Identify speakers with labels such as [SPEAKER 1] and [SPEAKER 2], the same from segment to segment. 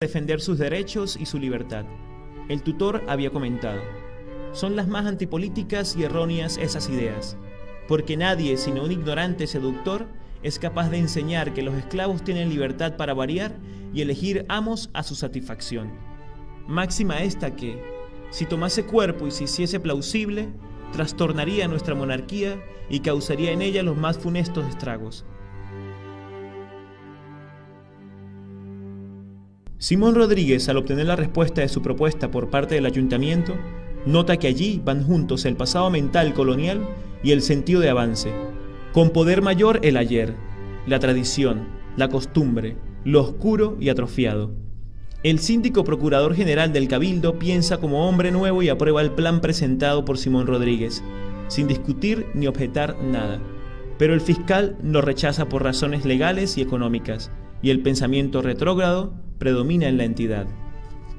[SPEAKER 1] defender sus derechos y su libertad. El tutor había comentado: son las más antipolíticas y erróneas esas ideas, porque nadie, sino un ignorante seductor, es capaz de enseñar que los esclavos tienen libertad para variar y elegir amos a su satisfacción. Máxima esta que, si tomase cuerpo y se hiciese plausible, trastornaría nuestra monarquía y causaría en ella los más funestos estragos. Simón Rodríguez, al obtener la respuesta de su propuesta por parte del ayuntamiento, nota que allí van juntos el pasado mental colonial y el sentido de avance, con poder mayor el ayer, la tradición, la costumbre, lo oscuro y atrofiado. El síndico procurador general del Cabildo piensa como hombre nuevo y aprueba el plan presentado por Simón Rodríguez, sin discutir ni objetar nada. Pero el fiscal lo rechaza por razones legales y económicas, y el pensamiento retrógrado predomina en la entidad.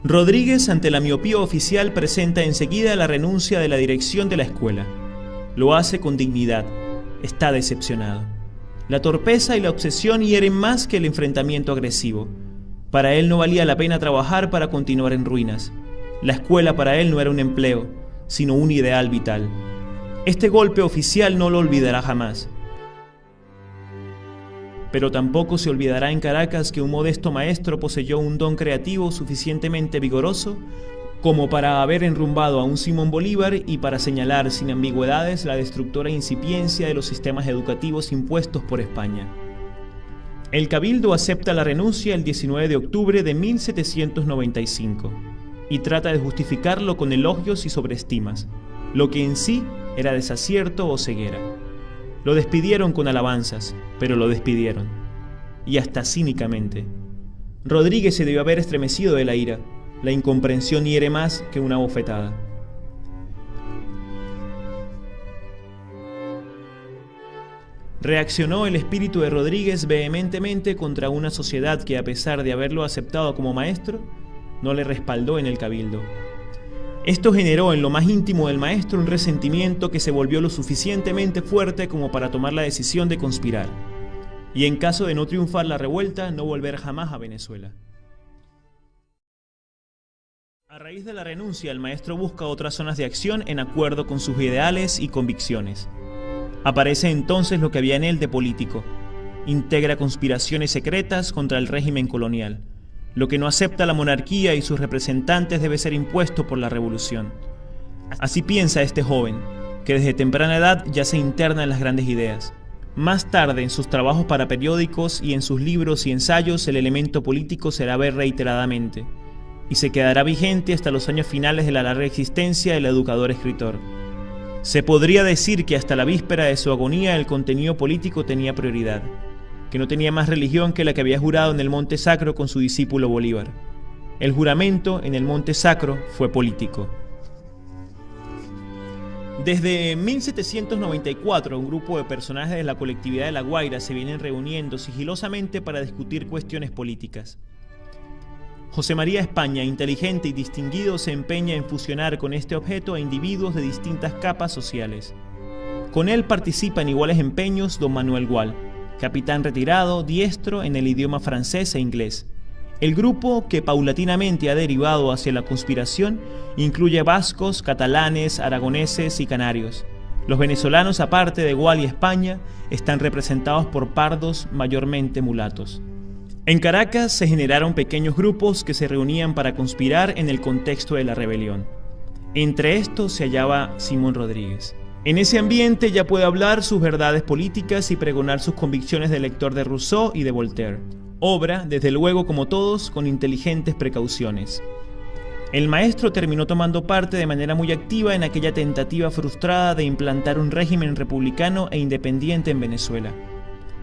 [SPEAKER 1] Rodríguez, ante la miopía oficial, presenta enseguida la renuncia de la dirección de la escuela. Lo hace con dignidad. Está decepcionado. La torpeza y la obsesión hieren más que el enfrentamiento agresivo. Para él no valía la pena trabajar para continuar en ruinas. La escuela para él no era un empleo, sino un ideal vital. Este golpe oficial no lo olvidará jamás. Pero tampoco se olvidará en Caracas que un modesto maestro poseyó un don creativo suficientemente vigoroso como para haber enrumbado a un Simón Bolívar y para señalar sin ambigüedades la destructora incipiencia de los sistemas educativos impuestos por España. El Cabildo acepta la renuncia el 19 de octubre de 1795 y trata de justificarlo con elogios y sobreestimas, lo que en sí era desacierto o ceguera. Lo despidieron con alabanzas, pero lo despidieron, y hasta cínicamente. Rodríguez se debió haber estremecido de la ira. La incomprensión hiere más que una bofetada. Reaccionó el espíritu de Rodríguez vehementemente contra una sociedad que, a pesar de haberlo aceptado como maestro, no le respaldó en el Cabildo. Esto generó en lo más íntimo del maestro un resentimiento que se volvió lo suficientemente fuerte como para tomar la decisión de conspirar, y en caso de no triunfar la revuelta, no volver jamás a Venezuela. A raíz de la renuncia, el maestro busca otras zonas de acción en acuerdo con sus ideales y convicciones. Aparece entonces lo que había en él de político. Integra conspiraciones secretas contra el régimen colonial. Lo que no acepta la monarquía y sus representantes debe ser impuesto por la revolución. Así piensa este joven, que desde temprana edad ya se interna en las grandes ideas. Más tarde, en sus trabajos para periódicos y en sus libros y ensayos, el elemento político será ver reiteradamente, y se quedará vigente hasta los años finales de la larga existencia del educador escritor. Se podría decir que hasta la víspera de su agonía el contenido político tenía prioridad, que no tenía más religión que la que había jurado en el Monte Sacro con su discípulo Bolívar. El juramento en el Monte Sacro fue político. Desde 1794, un grupo de personajes de la colectividad de La Guaira se vienen reuniendo sigilosamente para discutir cuestiones políticas. José María España, inteligente y distinguido, se empeña en fusionar con este objeto a individuos de distintas capas sociales. Con él participa en iguales empeños don Manuel Gual, capitán retirado, diestro en el idioma francés e inglés. El grupo, que paulatinamente ha derivado hacia la conspiración, incluye vascos, catalanes, aragoneses y canarios. Los venezolanos, aparte de Gual y España, están representados por pardos, mayormente mulatos. En Caracas se generaron pequeños grupos que se reunían para conspirar en el contexto de la rebelión. Entre estos se hallaba Simón Rodríguez. En ese ambiente ya puede hablar sus verdades políticas y pregonar sus convicciones de lector de Rousseau y de Voltaire. Obra, desde luego como todos, con inteligentes precauciones. El maestro terminó tomando parte de manera muy activa en aquella tentativa frustrada de implantar un régimen republicano e independiente en Venezuela.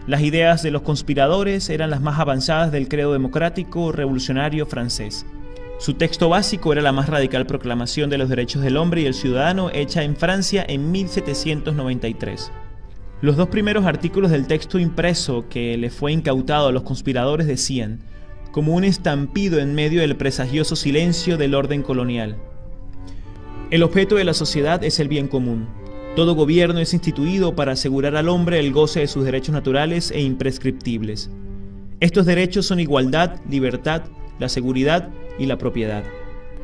[SPEAKER 1] Las ideas de los conspiradores eran las más avanzadas del credo democrático revolucionario francés. Su texto básico era la más radical proclamación de los derechos del hombre y el ciudadano hecha en Francia en 1793. Los dos primeros artículos del texto impreso que le fue incautado a los conspiradores decían, como un estampido en medio del presagioso silencio del orden colonial: el objeto de la sociedad es el bien común. Todo gobierno es instituido para asegurar al hombre el goce de sus derechos naturales e imprescriptibles. Estos derechos son igualdad, libertad, la seguridad y la propiedad.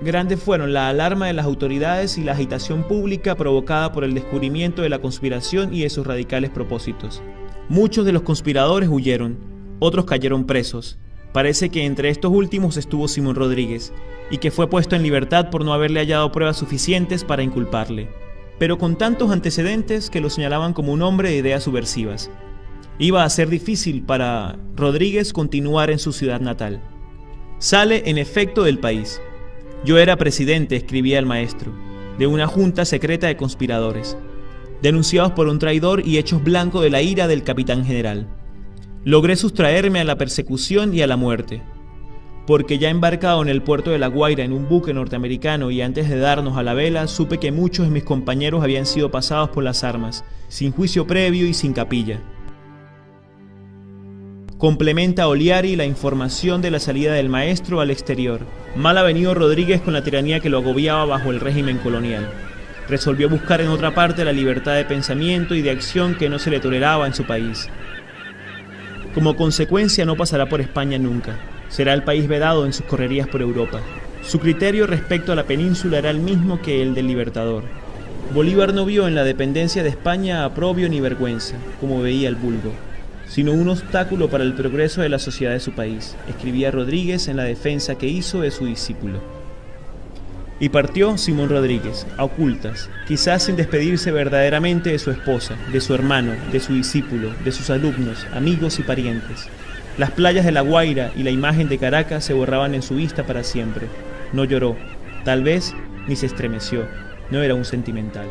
[SPEAKER 1] Grandes fueron la alarma de las autoridades y la agitación pública provocada por el descubrimiento de la conspiración y de sus radicales propósitos. Muchos de los conspiradores huyeron, otros cayeron presos. Parece que entre estos últimos estuvo Simón Rodríguez, y que fue puesto en libertad por no haberle hallado pruebas suficientes para inculparle, pero con tantos antecedentes que lo señalaban como un hombre de ideas subversivas. Iba a ser difícil para Rodríguez continuar en su ciudad natal. Sale en efecto del país. Yo era presidente, escribía el maestro, de una junta secreta de conspiradores, denunciados por un traidor y hechos blanco de la ira del capitán general. Logré sustraerme a la persecución y a la muerte, porque ya embarcado en el puerto de La Guaira en un buque norteamericano y antes de darnos a la vela, supe que muchos de mis compañeros habían sido pasados por las armas, sin juicio previo y sin capilla. Complementa Oliari la información de la salida del maestro al exterior. Mal avenido Rodríguez con la tiranía que lo agobiaba bajo el régimen colonial. Resolvió buscar en otra parte la libertad de pensamiento y de acción que no se le toleraba en su país. Como consecuencia no pasará por España nunca. Será el país vedado en sus correrías por Europa. Su criterio respecto a la península era el mismo que el del Libertador. Bolívar no vio en la dependencia de España aprobio ni vergüenza, como veía el vulgo, sino un obstáculo para el progreso de la sociedad de su país, escribía Rodríguez en la defensa que hizo de su discípulo. Y partió Simón Rodríguez, a ocultas, quizás sin despedirse verdaderamente de su esposa, de su hermano, de su discípulo, de sus alumnos, amigos y parientes. Las playas de La Guaira y la imagen de Caracas se borraban en su vista para siempre. No lloró, tal vez ni se estremeció, no era un sentimental.